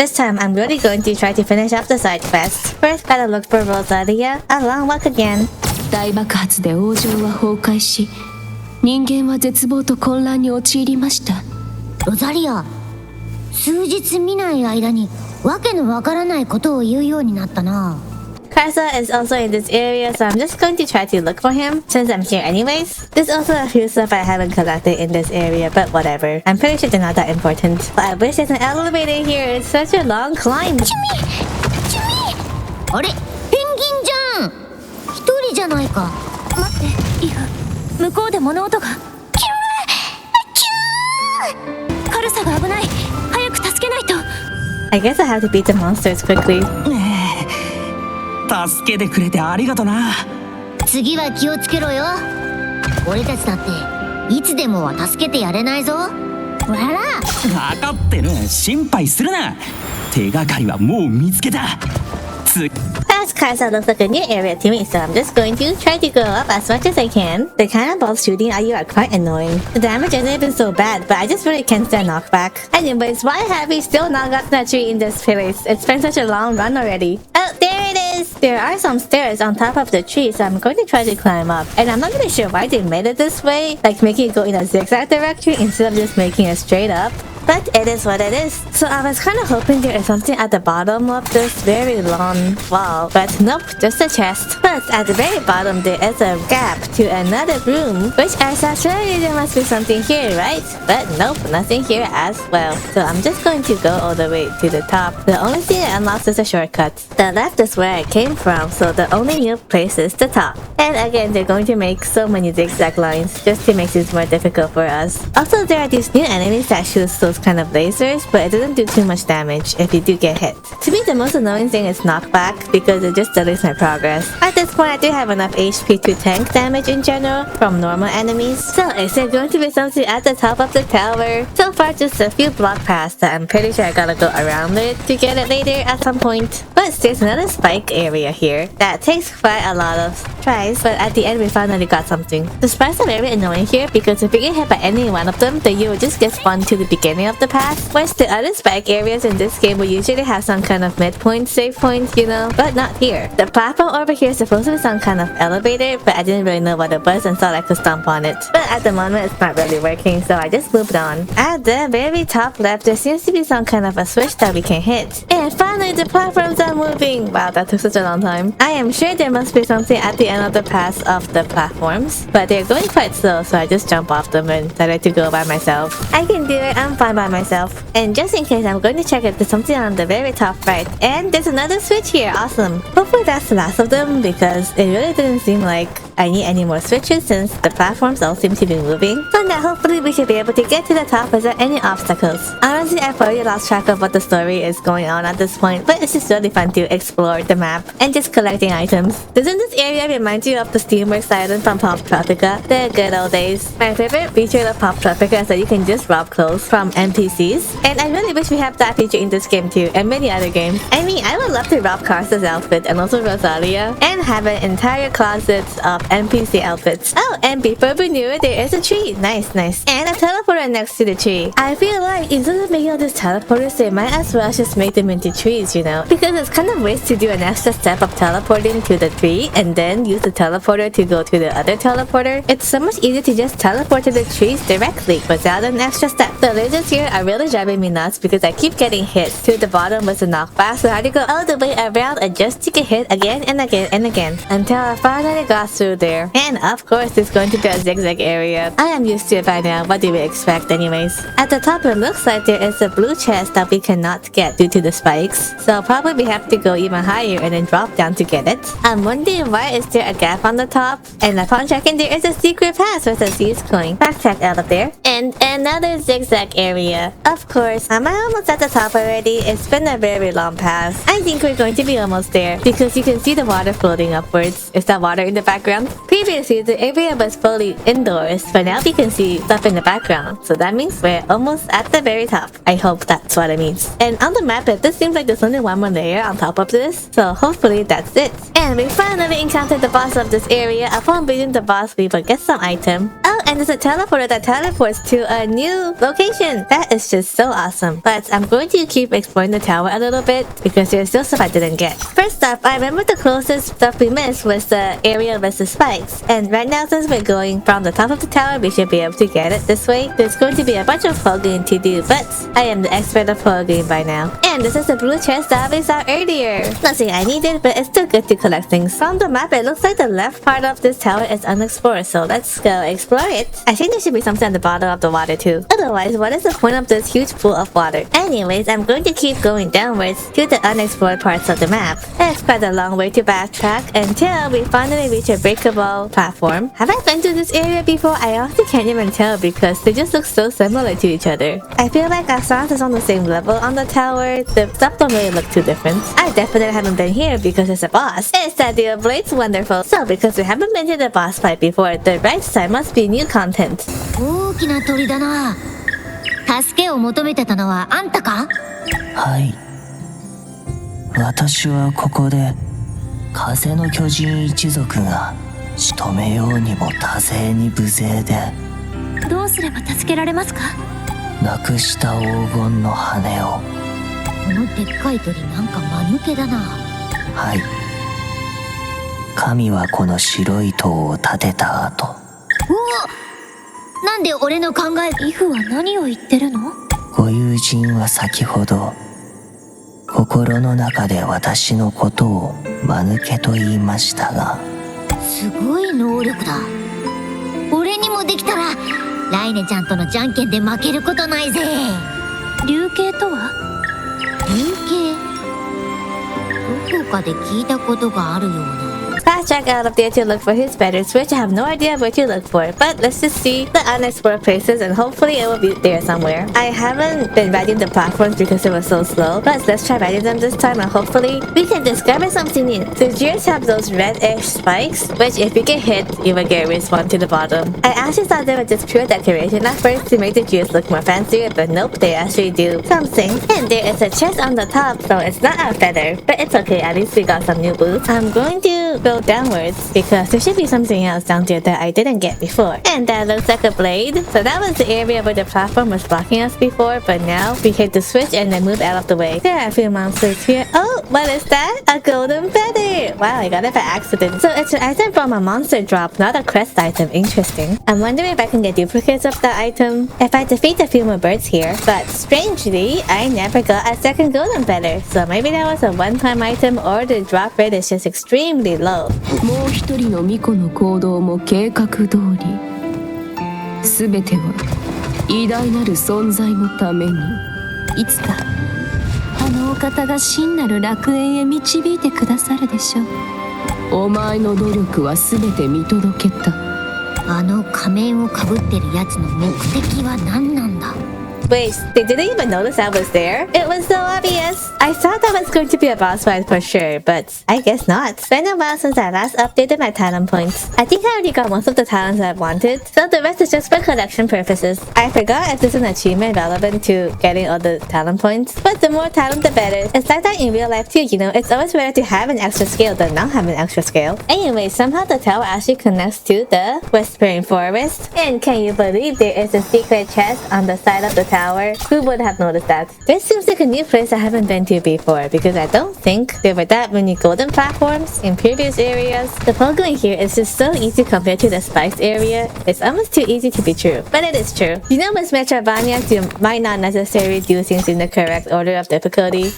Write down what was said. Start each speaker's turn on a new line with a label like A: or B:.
A: This time, I'm really going to try to finish off the side quest. First, gotta look for Rosalia. A long walk again.
B: 大爆発で王城は崩壊し、人間は絶望と混乱に陥りました。
C: ロザリア、数日見ない間にわけのわからないことを言うようになったな。
A: Karsa is also in this area, so I'm just going to try to look for him since I'm here anyways. There's also a few stuff I haven't collected in this area, but whatever. I'm pretty sure they're not that important. But I wish there's an elevator here. It's such a long climb.
C: あれ、ペンギンじゃん。一人じゃないか。待って、いや、向こうで物音が。カルサが危ない。早く助けないと。
A: I guess I have to beat the monsters quickly.
D: 助けてくれてありがとな。
C: 次は気をつけろよ。俺たちだっていつでもは助けてやれないぞ。わら。
D: 分かってる。心配するな。手がかりはもう見つけた。
A: Past Karsa looks like a new area to me, so I'm just going to try to go up as much as I can. The cannonballs shooting at you are quite annoying. The damage isn't even so bad, but I just really can't stand knockback. Anyways, why have we still not gotten that tree in this place? It's been such a long run already. Oh, there it is! There are some stairs on top of the tree, so I'm going to try to climb up. And I'm not really sure why they made it this way, like making it go in a zigzag direction instead of just making it straight up. But it is what it is. So I was kind of hoping there is something at the bottom of this very long wall, but nope, just a chest. Plus, at the very bottom there is a gap to another room, which I thought surely there must be something here, right? But nope, nothing here as well. So I'm just going to go all the way to the top. The only thing that unlocks is a shortcut. The left is where I came from, so the only new place is the top. And again, they're going to make so many zigzag lines just to make this more difficult for us. Also, there are these new enemies that shoot those kind of lasers, but it doesn't do too much damage if you do get hit. To me, the most annoying thing is knockback because it just delays my progress. At this point, I do have enough HP to tank damage in general from normal enemies. So is there going to be something at the top of the tower? So far, just a few block paths that I'm pretty sure I gotta go around it to get it later at some point. But there's another spike area here that takes quite a lot of tries, but at the end we finally got something. The spikes are very annoying here because if you get hit by any one of them, then you will just get spun to the beginning of the path, whereas the other spike areas in this game will usually have some kind of midpoint, save point, you know, but not here. The platform over here is supposed to be some kind of elevator, but I didn't really know what it was and thought I could stomp on it. But at the moment it's not really working, so I just moved on. At the very top left, there seems to be some kind of a switch that we can hit. And finally the platforms are moving! Wow, that took such a long time. I am sure there must be something at the end of the path of the platforms, but they're going quite slow, so I just jump off them and decided to go by myself. I can do it, I'm fine by myself. And just in case, I'm going to check if there's something on the very top right. And there's another switch here, awesome. Hopefully that's the last of them because it really didn't seem like I need any more switches since the platforms all seem to be moving. So now hopefully we should be able to get to the top without any obstacles. Honestly, I've already lost track of what the story is going on at this point, but it's just really fun to explore the map and just collecting items. Doesn't this area remind you of the Steamworks Island from Pop Tropica? The good old days. My favorite feature of Pop Tropica is that you can just rob clothes from NPCs, and I really wish we have that feature in this game too, and many other games. I mean, I would love to rob Karsa's outfit and also Rosalia, and have an entire closet of NPC outfits. Oh, and before we knew it, there is a tree. Nice, nice. And a teleporter next to the tree. I feel like instead of making all these teleporters, they might as well just make them into trees, you know? Because it's kind of waste to do an extra step of teleporting to the tree and then use the teleporter to go to the other teleporter. It's so much easier to just teleport to the trees directly without an extra step. The lasers here are really driving me nuts because I keep getting hit to the bottom with the knockback, so I had to go all the way around and just to get hit again and again and again until I finally got through there. And of course, it's going to be a zigzag area. I am used to it by now. What do we expect anyways? At the top, it looks like there is a blue chest that we cannot get due to the spikes, so probably we have to go even higher and then drop down to get it. I'm wondering why is there a gap on the top, and upon checking there is a secret path with a seized coin. Backtrack out of there. And another zigzag area. Of course, am I almost at the top already? It's been a very long path. I think we're going to be almost there because you can see the water floating upwards. Is that water in the background? Previously, the area was fully indoors, but now we can see stuff in the background. So that means we're almost at the very top. I hope that's what it means. And on the map, it just seems like there's only one more layer on top of this. So hopefully that's it. And we finally encountered the boss of this area. Upon beating the boss, we will get some item. Oh, And there's a teleporter that teleports to a new location. That is just so awesome. But I'm going to keep exploring the tower a little bit because there's still stuff I didn't get. First up, I remember the closest stuff we missed was the area with the spikes. And right now, since we're going from the top of the tower, we should be able to get it this way. There's going to be a bunch of pogging to do, but I am the expert of pogging by now. And this is the blue chest that we saw earlier. Nothing I needed, but it's still good to collect things. From the map, it looks like the left part of this tower is unexplored, so let's go explore it. I think there should be something at the bottom of the water too. Otherwise, what is the point of this huge pool of water? Anyways, I'm going to keep going downwards to the unexplored parts of the map. It's quite a long way to backtrack until we finally reach a breakable platform. Have I been to this area before? I honestly can't even tell because they just look so similar to each other. I feel like as long as it's on the same level on the tower, the stuff don't really look too different. I definitely haven't been here because it's a boss. It's that the Blade's wonderful. So because we haven't been to the boss fight before, the right side must be new content.
C: 大きな鳥だな。助けを求めてたのはあんたか？
E: はい。私はここで風の巨人一族が仕留めようにも多勢に無勢で
C: どうすれば助けられますか？
E: なくした黄金の羽を。
C: このでっかい鳥なんか間抜けだな。
E: はい。神はこの白い塔を建てた後。
C: うわ！なんで俺の考え…イフは何を言ってるの？
E: ご友人は先ほど心の中で私のことを間抜けと言いましたが。
C: すごい能力だ。俺にもできたらライネちゃんとのじゃんけんで負けることないぜ。竜形とは？竜形？どこかで聞いたことがあるような。
A: Fast track out of there to look for his better switch. I have no idea where to look for it, but let's just see the unexplored places and hopefully it will be there somewhere. I haven't been riding the platforms because it was so slow, but let's try riding them this time and hopefully we can discover something new. The gears have those red-ish spikes, which if you get hit, you will get respawned to the bottom. I actually thought they were just pure decoration at first to make the gears look more fancier, but nope, they actually do something. And there is a chest on the top, so it's not a feather, but it's okay, at least we got some new boots. I'm going to go downwards because there should be something else down there that I didn't get before. And that looks like a blade. So that was the area where the platform was blocking us before, but now we hit the switch and then move out of the way. There are a few monsters here. Oh, what is that? A golden feather! Wow, I got it by accident. So it's an item from a monster drop, not a quest item. Interesting. I'm wondering if I can get duplicates of that item if I defeat a few more birds here. But strangely, I never got a second golden feather. So maybe that was a one-time item or the drop rate is just extremely low.
B: もう一人の巫女の行動も計画通り全ては偉大なる存在のためにいつかあのお方が真なる楽園へ導いてくださるでしょうお前の努力は全て見届けた
C: あの仮面をかぶってるやつの目的は何なんだ
A: Wait, they didn't even notice I was there? It was so obvious! I thought that was going to be a boss fight for sure, but I guess not. It's been a while since I last updated my talent points. I think I already got most of the talents I wanted, so the rest is just for collection purposes. I forgot if there's an achievement relevant to getting all the talent points, but the more talent the better. It's like that in real life too, you know, it's always better to have an extra scale than not have an extra scale. Anyway, somehow the tower actually connects to the Whispering Forest. And can you believe there is a secret chest on the side of the tower? Who would have noticed that? This seems like a new place I haven't been to before because I don't think there were that many golden platforms in previous areas. The pogoing here is just so easy compared to the spikes area. It's almost too easy to be true, but it is true. You know with Metroidvania, you might not necessarily do things in the correct order of difficulty.